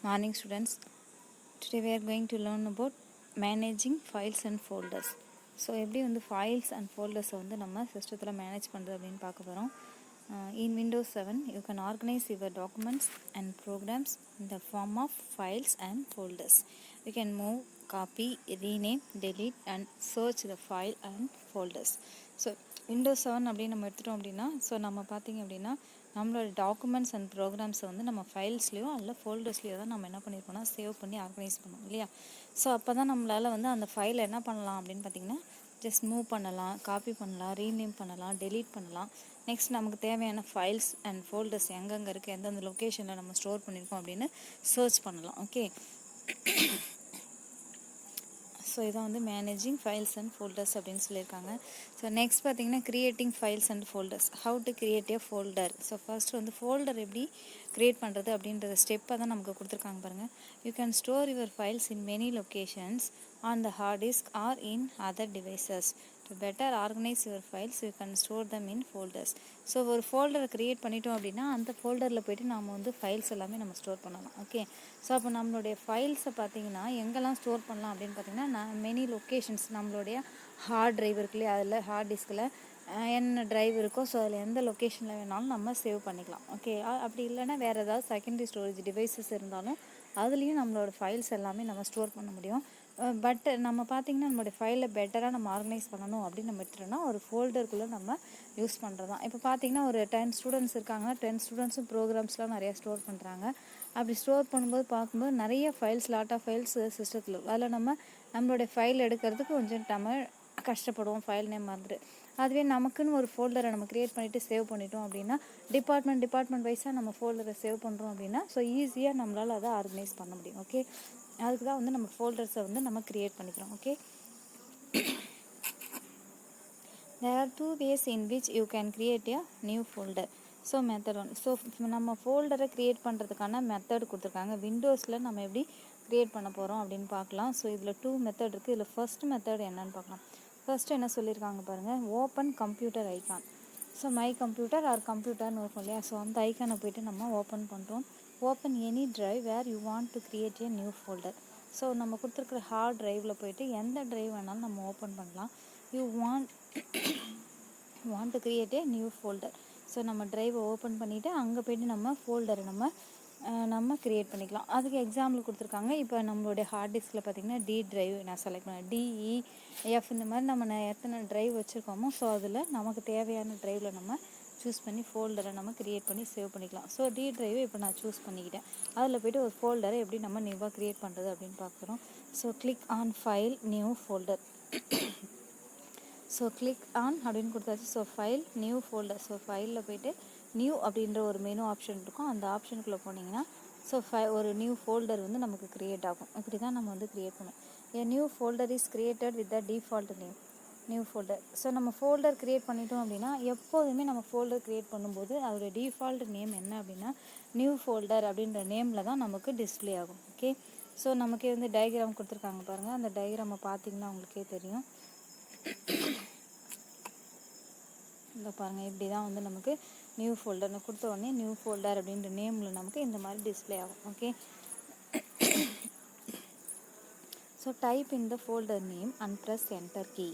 Morning students. Today we are going to learn about managing files and folders. So எப்படி வந்து files and folders வந்து நம்ம சிஸ்டத்தில் manage பண்ணுறது அப்படின்னு பார்க்க போகிறோம். In Windows 7 you can organize your documents and programs in the form of files and folders. You can move, copy, rename, delete and search the file and folders. So Windows 7 அப்படின்னு நம்ம எடுத்துட்டோம் அப்படின்னா so நம்ம பார்த்திங்க அப்படின்னா நம்மளோட documents and ப்ரோக்ராம்ஸை வந்து நம்ம ஃபைல்ஸ்லையோ அல்ல ஃபோல்டர்ஸ்லையோ தான் நம்ம என்ன பண்ணியிருக்கோம்னா சேவ் பண்ணி ஆர்கனைஸ் பண்ணோம் இல்லையா. ஸோ அப்போ தான் நம்மளால் வந்து அந்த ஃபைலை என்ன பண்ணலாம் அப்படின்னு பார்த்திங்கன்னா ஜஸ்ட் மூவ் பண்ணலாம், காப்பி பண்ணலாம், ரீநேம் பண்ணலாம், டெலீட் பண்ணலாம். நெக்ஸ்ட் நமக்கு தேவையான ஃபைல்ஸ் அண்ட் ஃபோல்டர்ஸ் எங்கெங்கே இருக்குது, எந்தெந்த லொக்கேஷனில் நம்ம ஸ்டோர் பண்ணியிருக்கோம் அப்படின்னு சர்ச் பண்ணலாம். ஓகே, ஸோ இதான் வந்து மேனேஜிங் ஃபைல்ஸ் அண்ட் ஃபோல்டர்ஸ் அப்படின்னு சொல்லியிருக்காங்க. ஸோ நெக்ஸ்ட் பார்த்தீங்கன்னா creating files and folders, how to create a folder. So first வந்து ஃபோல்டர் எப்படி கிரியேட் பண்ணுறது அப்படின்றத ஸ்டெப்பை தான் நமக்கு கொடுத்துருக்காங்க பாருங்கள். You can store your files in many locations on the hard disk or in other devices. To better organise your files you can store them in folders. So ஒரு ஃபோல்டரை க்ரியேட் பண்ணிட்டோம் அப்படின்னா அந்த ஃபோல்டரில் போய்ட்டு நாம் வந்து ஃபைல்ஸ் எல்லாமே நம்ம ஸ்டோர் பண்ணலாம். ஓகே, ஸோ அப்போ நம்மளுடைய ஃபைல்ஸை பார்த்தீங்கன்னா எங்கெல்லாம் ஸ்டோர் பண்ணலாம் அப்படின்னு பார்த்தீங்கன்னா மெனி லொக்கேஷன்ஸ், நம்மளுடைய ஹார்ட் டிரைவ் இருக்குல்லையே, அதில் ஹார்ட் டிஸ்கில் என்ன டிரைவ் இருக்கோ ஸோ அதில் எந்த லொக்கேஷனில் வேணாலும் நம்ம சேவ் பண்ணிக்கலாம். ஓகே, அப்படி இல்லைன்னா வேறு ஏதாவது செகண்டரி ஸ்டோரேஜ் டிவைசஸ் இருந்தாலும் அதுலேயும் நம்மளோட ஃபைல்ஸ் எல்லாமே நம்ம ஸ்டோர் பண்ண முடியும். பட் நம்ம பார்த்திங்கன்னா நம்மளுடைய ஃபைலை பெட்டராக நம்ம ஆர்கனைஸ் பண்ணணும் அப்படின்னு நம்ம எடுத்துட்டோம்னா ஒரு ஃபோல்டருக்குள்ளே நம்ம யூஸ் பண்ணுறது தான். இப்போ பார்த்திங்கன்னா ஒரு 10 ஸ்டூடெண்ட்ஸ் இருக்காங்கன்னா 10 ஸ்டூடெண்ட்ஸும் ப்ரோக்ராம்ஸ்லாம் நிறையா ஸ்டோர் பண்ணுறாங்க. அப்படி ஸ்டோர் பண்ணும்போது பார்க்கும்போது நிறைய ஃபைல்ஸ், லாட் ஆஃப் ஃபைல்ஸ் சிஸ்டத்தில் இருக்கும். அதில் நம்மளுடைய ஃபைல் எடுக்கிறதுக்கு கொஞ்சம் நம்ம கஷ்டப்படுவோம், ஃபைல் நேம் மறந்துட்டு. அதுவே நமக்குன்னு ஒரு ஃபோல்டரை நம்ம க்ரியேட் பண்ணிவிட்டு சேவ் பண்ணிட்டோம் அப்படின்னா டிபார்ட்மெண்ட் வைஸாக நம்ம ஃபோல்டரை சேவ் பண்ணுறோம் அப்படின்னா ஸோ ஈஸியாக நம்மளால் அதை ஆர்கனைஸ் பண்ண முடியும். ஓகே, அதுக்கு தான் வந்து நம்ம ஃபோல்டர்ஸை வந்து நம்ம க்ரியேட் பண்ணிக்கிறோம். Okay, there are two ways in which you can create a new folder. So method one. So நம்ம ஃபோல்டரை க்ரியேட் பண்ணுறதுக்கான மெத்தட் கொடுத்துருக்காங்க. விண்டோஸில் நம்ம எப்படி க்ரியேட் பண்ண போகிறோம் அப்படின்னு பார்க்கலாம். ஸோ இதில் 2 மெத்தட் இருக்குது. இதில் ஃபர்ஸ்ட் மெத்தட் என்னன்னு பார்க்கலாம். ஃபர்ஸ்ட்டு என்ன சொல்லியிருக்காங்க பாருங்கள், open computer icon. So my computer or கம்ப்யூட்டர்னு இருக்கும் இல்லையா, ஸோ அந்த ஐக்கானை போய்ட்டு நம்ம ஓப்பன் பண்ணுறோம். Open any drive where you want to create a new folder. So நம்ம கொடுத்துருக்குற ஹார்ட் ட்ரைவில் போய்ட்டு எந்த ட்ரைவ் வேணாலும் நம்ம ஓப்பன் பண்ணலாம். You want to create a new folder. So நம்ம ட்ரைவை ஓப்பன் பண்ணிவிட்டு அங்கே போய்ட்டு நம்ம ஃபோல்டரை நம்ம க்ரியேட் பண்ணிக்கலாம். அதுக்கு எக்ஸாம்பிள் கொடுத்துருக்காங்க. இப்போ நம்மளுடைய ஹார்ட் டிஸ்கில் பார்த்திங்கன்னா டி ட்ரைவ் நான் செலக்ட் பண்ணேன், DEF இந்த மாதிரி நம்ம எத்தனை ட்ரைவ் வச்சுருக்கோமோ ஸோ அதில் நமக்கு தேவையான ட்ரைவில் நம்ம சூஸ் பண்ணி ஃபோல்டரை நம்ம க்ரியேட் பண்ணி சேவ் பண்ணிக்கலாம். ஸோ டி ட்ரைவை இப்போ நான் சூஸ் பண்ணிக்கிட்டேன். அதில் போய்ட்டு ஒரு ஃபோல்டரை எப்படி நம்ம நியூவாக க்ரியேட் பண்ணுறது அப்படின்னு பார்க்குறோம். So click on file, new folder. So click on அப்படின்னு கொடுத்தாச்சு. So file, new folder. So ஃபைலில் போய்ட்டு நியூ அப்படின்ற ஒரு மெனு ஆப்ஷன் இருக்கும். அந்த ஆப்ஷனுக்குள்ளே போனீங்கன்னா ஸோ ஒரு நியூ ஃபோல்டர் வந்து நமக்கு க்ரியேட் ஆகும். இப்படி தான் நம்ம வந்து க்ரியேட் பண்ணோம். A new folder is created with the default name, new folder. So நம்ம ஃபோல்டர் க்ரியேட் பண்ணிட்டோம் அப்படின்னா எப்போதுமே நம்ம ஃபோல்டர் க்ரியேட் பண்ணும்போது அதோடைய டிஃபால்ட் நேம் என்ன அப்படின்னா நியூ ஃபோல்டர் அப்படின்ற நேமில் தான் நமக்கு டிஸ்பிளே ஆகும். ஓகே, ஸோ நமக்கே வந்து டயக்ராம் கொடுத்துருக்காங்க பாருங்கள். அந்த டயக்ராமை பார்த்தீங்கன்னா உங்களுக்கே தெரியும். இந்த பாருங்கள், இப்படி தான் வந்து நமக்கு நியூ ஃபோல்டர்னு கொடுத்த உடனே நியூ ஃபோல்டர் அப்படின்ற நேமில் நமக்கு இந்த மாதிரி டிஸ்பிளே ஆகும். Okay, so type in the folder name and press enter key.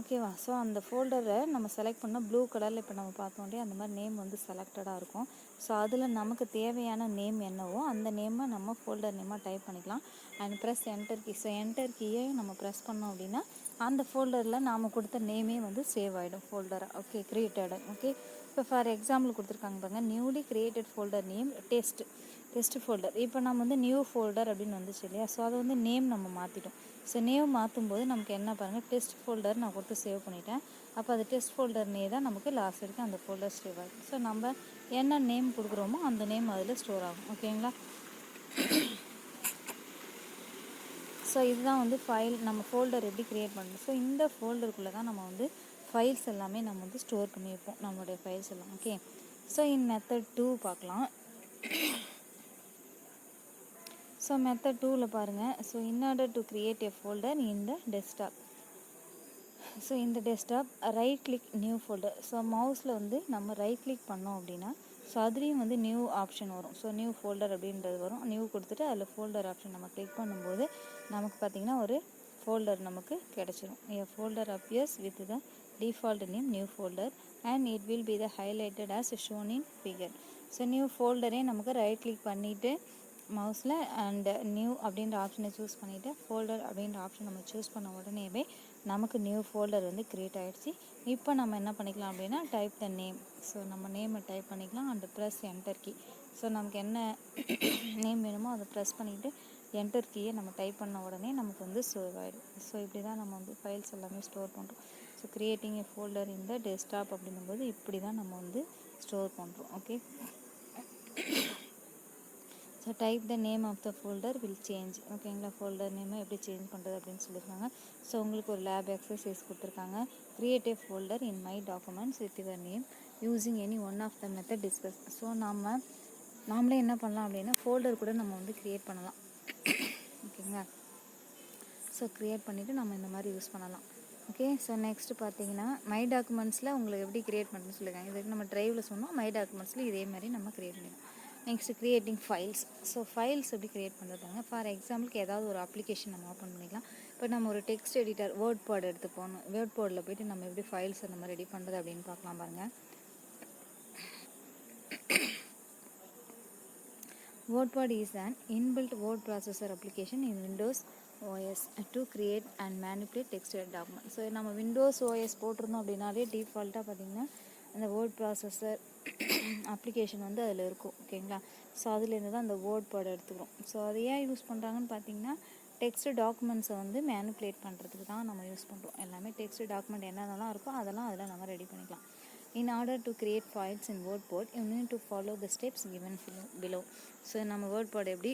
ஓகேவா, ஸோ அந்த ஃபோல்டரை நம்ம செலக்ட் பண்ணால் ப்ளூ கலரில் இப்போ நம்ம பார்த்தோம் இல்லையா, அந்த மாதிரி நேம் வந்து செலக்டடாக இருக்கும். ஸோ அதில் நமக்கு தேவையான நேம் என்னவோ அந்த நேமை நம்ம ஃபோல்டர் நேமாக டைப் பண்ணிக்கலாம். And press enter key. So enter கீயை நம்ம ப்ரெஸ் பண்ணோம் அப்படின்னா அந்த ஃபோல்டரில் நாம் கொடுத்த நேமே வந்து சேவ் ஆகிடும் ஃபோல்டராக. Okay, created. ஓகே, இப்போ ஃபார் எக்ஸாம்பிள் கொடுத்துருக்காங்க பாருங்கள், newly created folder name test folder. இப்போ நம்ம வந்து நியூ ஃபோல்டர் அப்படின்னு வந்துச்சு இல்லையா, ஸோ அதை வந்து நேம் நம்ம மாற்றிட்டோம். ஸோ நேம் மாற்றும்போது நமக்கு என்ன பாருங்கள், டெஸ்ட் ஃபோல்டர் நான் கொடுத்து சேவ் பண்ணிட்டேன். அப்போ அது டெஸ்ட் ஃபோல்டர்னே தான் நமக்கு லாஸ்ட் வரைக்கும் அந்த ஃபோல்டர் சேவ் ஆகும். ஸோ நம்ம என்ன நேம் கொடுக்குறோமோ அந்த நேம் அதில் ஸ்டோர் ஆகும். ஓகேங்களா, ஸோ இதுதான் வந்து ஃபைல், நம்ம ஃபோல்டர் எப்படி க்ரியேட் பண்ணணும். ஸோ இந்த ஃபோல்டருக்குள்ளே தான் நம்ம வந்து ஃபைல்ஸ் எல்லாமே நம்ம வந்து ஸ்டோர் பண்ணி வைப்போம், நம்மளுடைய ஃபைல்ஸ் எல்லாம். ஓகே, ஸோ இன் மெத்தட் 2 பார்க்கலாம். ஸோ மெத்தட் 2ல் பாருங்கள். So in order to create a folder in the desktop. So இந்த desktop right click new folder. So மவுஸில் வந்து நம்ம ரைட் கிளிக் பண்ணோம் அப்படின்னா ஸோ அதுலேயும் வந்து நியூ ஆப்ஷன் வரும். ஸோ நியூ ஃபோல்டர் அப்படின்றது வரும். நியூ கொடுத்துட்டு அதில் ஃபோல்டர் ஆப்ஷன் நம்ம கிளிக் பண்ணும்போது நமக்கு பார்த்திங்கன்னா ஒரு ஃபோல்டர் நமக்கு கிடச்சிரும். A folder appears with the default name new folder and it will be the highlighted as shown in figure. So நியூ ஃபோல்டரே நமக்கு ரைட் கிளிக் பண்ணிவிட்டு மவுஸில் அண்ட் நியூ அப்படின்ற ஆப்ஷனை சூஸ் பண்ணிவிட்டு ஃபோல்டர் அப்படின்ற ஆப்ஷன் நம்ம சூஸ் பண்ண உடனேவே நமக்கு நியூ ஃபோல்டர் வந்து க்ரியேட் ஆகிடுச்சு. இப்போ நம்ம என்ன பண்ணிக்கலாம் அப்படின்னா டைப் த நேம். ஸோ நம்ம நேமை டைப் பண்ணிக்கலாம் and press enter key. So நமக்கு என்ன நேம் வேணுமோ அதை ப்ரெஸ் பண்ணிவிட்டு என்டர் கீயை நம்ம டைப் பண்ண உடனே நமக்கு வந்து சேவ் ஆகிடும். ஸோ இப்படி தான் நம்ம வந்து ஃபைல்ஸ் எல்லாமே ஸ்டோர் பண்ணுறோம். ஸோ க்ரியேட்டிங் ஏ ஃபோல்டர் இந்த டெஸ்க்டாப் அப்படிங்கும்போது இப்படி தான் நம்ம வந்து ஸ்டோர் பண்ணுறோம். Okay, so type the name of the folder will change. ஓகேங்களா, ஃபோல்டர் நேமை எப்படி சேஞ்ச் பண்ணுறது அப்படின்னு சொல்லியிருக்காங்க. ஸோ உங்களுக்கு ஒரு லேப் எக்ஸசைஸ் கொடுத்துருக்காங்க. Create a folder in my documents with your name using any one of the method discuss. So நாமளே என்ன பண்ணலாம் அப்படின்னா ஃபோல்டர் கூட நம்ம வந்து க்ரியேட் பண்ணலாம். ஓகேங்களா, ஸோ க்ரியேட் பண்ணிவிட்டு நம்ம இந்த மாதிரி யூஸ் பண்ணலாம். ஓகே, ஸோ நெக்ஸ்ட்டு பார்த்தீங்கன்னா மை டாக்குமெண்ட்ஸில் உங்களுக்கு எப்படி க்ரியேட் பண்ணுறதுன்னு சொல்லியிருக்காங்க. இதுக்கு நம்ம ட்ரைவில் சொன்னோம், மை டாக்குமெண்ட்ஸில் இதே மாதிரி நம்ம க்ரியேட் பண்ணிடலாம். Next creating files. So files எப்படி க்ரியேட் பண்ணுறதுங்க, ஃபார் எக்ஸாம்பிளுக்கு ஏதாவது ஒரு அப்ளிகேஷன் நம்ம ஓப்பன் பண்ணிக்கலாம். இப்போ நம்ம ஒரு டெக்ஸ்ட் எடிட்டர் வேர்ட் பாட் எடுத்து போகணும். வேர்ட் பாடில் போய்ட்டு நம்ம எப்படி ஃபைல்ஸை நம்ம ரெடி பண்ணுறது அப்படின்னு பார்க்கலாம் பாருங்கள். WordPad is an inbuilt word processor application in Windows OS to create and manipulate text document. So நம்ம Windows OS போட்டிருந்தோம் அப்படின்னாலே டிஃபால்ட்டாக பார்த்திங்கன்னா அந்த வேர்ட் ப்ராசஸர் அப்ளிகேஷன் வந்து அதில் இருக்கும். ஓகேங்களா, ஸோ அதுலேருந்து தான் அந்த WordPad எடுத்துக்கிறோம். ஸோ அதை ஏன் யூஸ் பண்ணுறாங்கன்னு பார்த்தீங்கன்னா டெக்ஸ்ட் டாக்குமெண்ட்ஸை வந்து மேனிப்புலேட் பண்ணுறதுக்கு தான் நம்ம யூஸ் பண்ணுறோம். எல்லாமே டெக்ஸ்ட் டாக்குமெண்ட் என்னென்னலாம் இருக்கோ அதெல்லாம் அதில் நம்ம ரெடி பண்ணிக்கலாம். In order to create files in WordPad, you need to follow the steps given below. So நம்ம WordPad எப்படி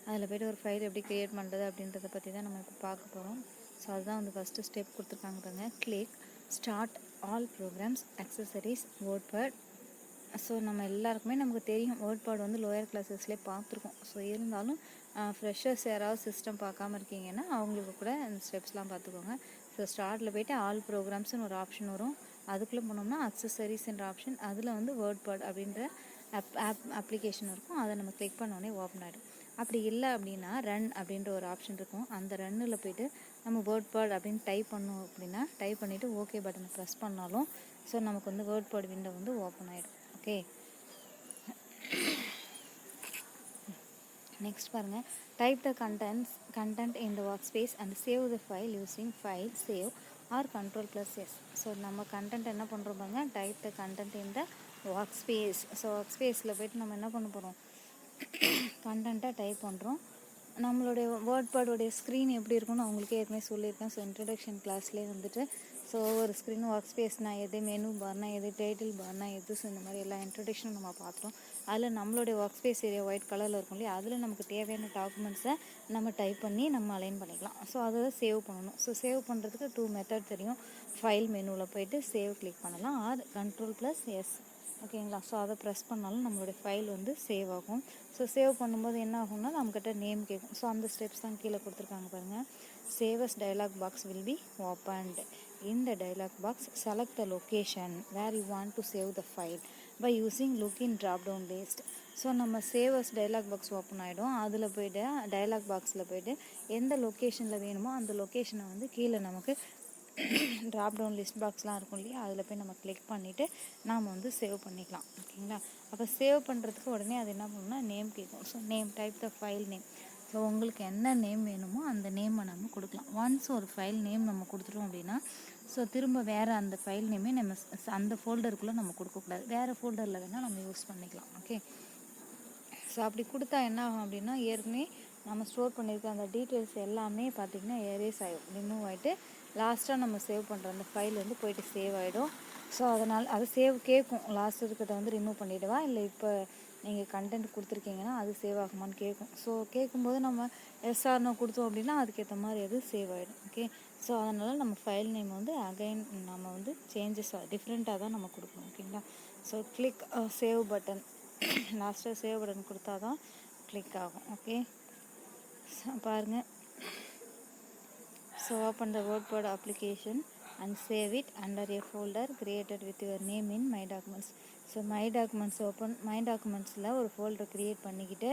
அதில் போய்ட்டு ஒரு ஃபைல் எப்படி க்ரியேட் பண்ணுறது அப்படின்றத பற்றி தான் நம்ம இப்போ பார்க்க போகிறோம். ஸோ அதுதான் வந்து ஃபஸ்ட்டு ஸ்டெப் கொடுத்துருக்காங்க பாருங்க. Click start all programs accessories WordPad. So நம்ம எல்லாருக்குமே நமக்கு தெரியும் WordPad வந்து லோயர் கிளாஸஸ்லேயே பார்த்துருக்கோம். ஸோ இருந்தாலும் ஃப்ரெஷர்ஸ் யாராவது சிஸ்டம் பார்க்காம இருக்கீங்கன்னா அவங்களுக்கு கூட அந்த ஸ்டெப்ஸ்லாம் பார்த்துக்கோங்க. ஸோ ஸ்டார்ட்டில் போய்ட்டு ஆல் ப்ரோக்ராம்ஸ்னு ஒரு ஆப்ஷன் வரும். அதுக்குள்ளே போனோம்னா அக்சசரிஸ்ன்ற ஆப்ஷன், அதில் வந்து WordPad அப்படின்ற அப்ளிகேஷன் இருக்கும். அதை நம்ம கிளிக் பண்ணோடனே ஓப்பன் ஆகிடும். அப்படி இல்லை அப்படின்னா ரன் அப்படின்ற ஒரு ஆப்ஷன் இருக்கும். அந்த ரன்னில் போய்ட்டு நம்ம WordPad அப்படின்னு டைப் பண்ணோம் அப்படின்னா டைப் பண்ணிவிட்டு ஓகே பட்டனை ப்ரெஸ் பண்ணாலும் ஸோ நமக்கு வந்து WordPad விண்டோ வந்து ஓப்பன் ஆகிடும். ஓகே, நெக்ஸ்ட் பாருங்கள். Type the content in the workspace and save the file using file save or Ctrl+S. So நம்ம கண்டென்ட் என்ன பண்ணுறோம் பாருங்கள். Type the content in the workspace. So ஒர்க்ஸ்பேஸில் போய்ட்டு நம்ம என்ன பண்ண போகிறோம், கண்டென்ட்டை டைப் பண்ணுறோம். நம்மளுடைய WordPad ஸ்க்ரீன் எப்படி இருக்குன்னு அவங்களுக்கே ஏற்கனவே சொல்லியிருக்கேன். ஸோ இன்ட்ரடக்ஷன் கிளாஸ்லேயே வந்துட்டு ஸோ ஒரு ஸ்க்ரீன் ஒர்க் ஸ்பேஸ்னா எது, மெனு பார்னா எது, டைட்டில் பார்னா எது, ஸோ இந்த மாதிரி எல்லா இன்ட்ரடக்ஷனும் நம்ம பார்த்துட்டோம். அதில் நம்மளுடைய ஒர்க் ஸ்பேஸ் ஏரியா ஒயிட் கலரில் இருக்கும் இல்லையா, அதில் நமக்கு தேவையான டாக்குமெண்ட்ஸை நம்ம டைப் பண்ணி நம்ம அலைன் பண்ணிக்கலாம். ஸோ அதை சேவ் பண்ணணும். ஸோ சேவ் பண்ணுறதுக்கு 2 மெத்தட் தெரியும். ஃபைல் மெனுவில் போய்ட்டு சேவ் கிளிக் பண்ணலாம் ஆர் Ctrl+S. ஓகேங்களா, ஸோ அதை ப்ரெஸ் பண்ணாலும் நம்மளுடைய ஃபைல் வந்து சேவ் ஆகும். ஸோ சேவ் பண்ணும்போது என்ன ஆகும்னா நம்மக்கிட்ட நேம் கேட்கும். ஸோ அந்த ஸ்டெப்ஸ் தான் கீழே கொடுத்துருக்காங்க பாருங்கள். Save as dialog box will be opened. In the dialog box, select the location where you want to save the file by using look in drop down list. So நம்ம save as dialog box open ஆகிடும். அதில் போய்ட்டு dialogue பாக்ஸில் போய்ட்டு எந்த லொக்கேஷனில் வேணுமோ அந்த லொக்கேஷனை வந்து கீழே நமக்கு ட்ராப் டவுன் லிஸ்ட் பாக்ஸ்லாம் இருக்கும் இல்லையா, அதில் போய் நம்ம கிளிக் பண்ணிவிட்டு நாம் வந்து சேவ் பண்ணிக்கலாம். ஓகேங்களா, அப்போ சேவ் பண்ணுறதுக்கு உடனே அது என்ன பண்ணணும்னா நேம் கேட்கும். So name type the file name. So உங்களுக்கு என்ன நேம் வேணுமோ அந்த நேமை நம்ம கொடுக்கலாம். ஒன்ஸ் ஒரு ஃபைல் நேம் நம்ம கொடுத்துட்டோம் அப்படின்னா ஸோ திரும்ப வேறு அந்த ஃபைல் நேமே நம்ம அந்த ஃபோல்டருக்குள்ளே நம்ம கொடுக்கக்கூடாது. வேறு ஃபோல்டரில் வேணால் நம்ம யூஸ் பண்ணிக்கலாம். ஓகே, ஸோ அப்படி கொடுத்தா என்ன ஆகும் அப்படின்னா ஏற்கனவே நம்ம ஸ்டோர் பண்ணியிருக்க அந்த டீட்டெயில்ஸ் எல்லாமே பார்த்திங்கன்னா எரேஸ் ஆகிடும், ரிமூவ் ஆகிட்டு லாஸ்ட்டாக நம்ம சேவ் பண்ணுற அந்த ஃபைல் வந்து போய்ட்டு சேவ் ஆகிடும். ஸோ அதனால் அது சேவ் கேட்கும். லாஸ்ட் இருக்கிறத வந்து ரிமூவ் பண்ணிவிடுவா, இல்லை இப்போ நீங்கள் கண்டென்ட் கொடுத்துருக்கீங்கன்னா அது சேவ் ஆகுமான்னு கேட்கும். ஸோ கேட்கும்போது நம்ம எஸ்ஆர்னோ கொடுத்தோம் அப்படின்னா அதுக்கேற்ற மாதிரி அது சேவ் ஆகிடும். ஓகே, ஸோ அதனால் நம்ம ஃபைல் நேம் வந்து அகைன் நம்ம வந்து சேஞ்சஸ் டிஃப்ரெண்ட்டாக தான் நம்ம கொடுக்கணும். ஓகேங்களா, ஸோ கிளிக் சேவ் பட்டன், லாஸ்ட்டாக சேவ் பட்டன் கொடுத்தா தான் கிளிக் ஆகும். ஓகே, பாருங்கள். So open the WordPad application and save it under a folder created with your name in My Documents. So my documents my டாக்குமெண்ட்ஸில் ஒரு ஃபோல்டர் க்ரியேட் பண்ணிக்கிட்டு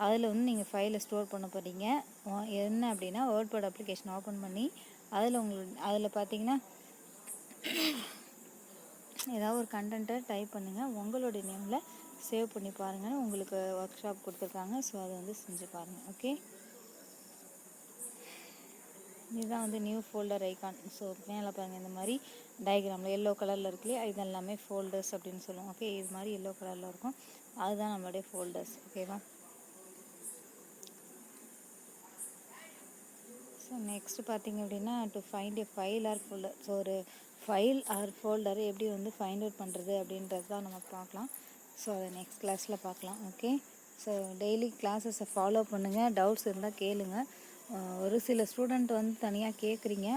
அதில் வந்து நீங்கள் ஃபைலை ஸ்டோர் பண்ண போகிறீங்க. என்ன அப்படின்னா வேர்ட்பேட் அப்ளிகேஷன் ஓப்பன் பண்ணி அதில் பார்த்தீங்கன்னா ஏதாவது ஒரு கண்டென்ட்டை டைப் பண்ணுங்கள், உங்களுடைய நேமில் சேவ் பண்ணி பாருங்கள். உங்களுக்கு ஒர்க் ஷாப் கொடுத்துருக்காங்க, ஸோ அதை வந்து செஞ்சு பாருங்கள். ஓகே, இதுதான் வந்து நியூ ஃபோல்டர் ஐக்கான். ஸோ மேலே பாருங்கள், இந்த மாதிரி டயக்ராமில் எல்லோ கலரில் இருக்கு இல்லையா, இது எல்லாமே ஃபோல்டர்ஸ் அப்படின்னு சொல்லுவோம். ஓகே, இது மாதிரி எல்லோ கலரில் இருக்கும், அதுதான் நம்மளுடைய ஃபோல்டர்ஸ். ஓகேவா? ஸோ நெக்ஸ்ட்டு பார்த்தீங்க அப்படின்னா to find A file R folder. So ஒரு ஃபைல் ஆர் ஃபோல்டரை எப்படி வந்து ஃபைண்ட் அவுட் பண்ணுறது அப்படின்றது தான் நம்ம பார்க்கலாம். ஸோ அதை நெக்ஸ்ட் கிளாஸில் பார்க்கலாம். ஓகே, ஸோ டெய்லி கிளாஸஸை ஃபாலோ பண்ணுங்கள், டவுட்ஸ் இருந்தால் கேளுங்கள். ஒரு சில ஸ்டூடெண்ட் வந்து தனியாக கேட்குறீங்க,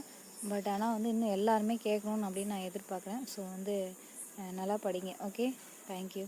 பட் ஆனால் வந்து இன்னும் எல்லாருமே கேட்கணுன்னு அப்படின்னு நான் எதிர்பார்க்குறேன். ஸோ வந்து நல்லா படிங்க. Okay, thank you.